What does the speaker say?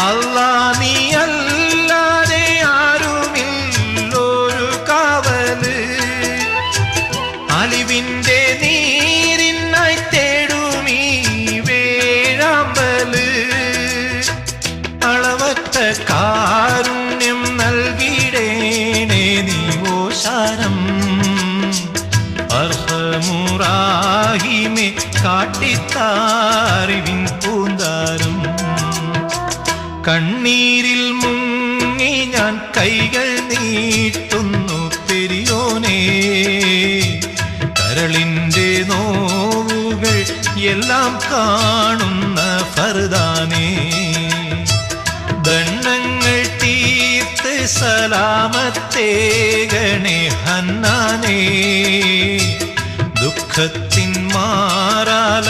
അല്ലാ നീ അല്ലാതെ ആരുമില്ലൊരു കാവല് അലിവിന്റെ നീരിനായി തേടുമീ വേഴാമ്പല് അളവറ്റ കാരുണ്യം നൽകിടേണേ നീ ഓശാരം അർഹമുറാഹിമെ കാട്ടിത്താറിവിൻ പൂന്താരം കണ്ണീരിൽ മുങ്ങി ഞാൻ കൈകൾ നീട്ടുന്നു പെരിയോനേ കരളിൻ്റെ നോവുകൾ എല്ലാം കാണുന്ന ഫർദാനേ ദണ്ഡങ്ങൾ തീർത്ത് സലാമത്തേകണേ ഹന്നാനേ ദുഃഖത്തിൻ മാറാല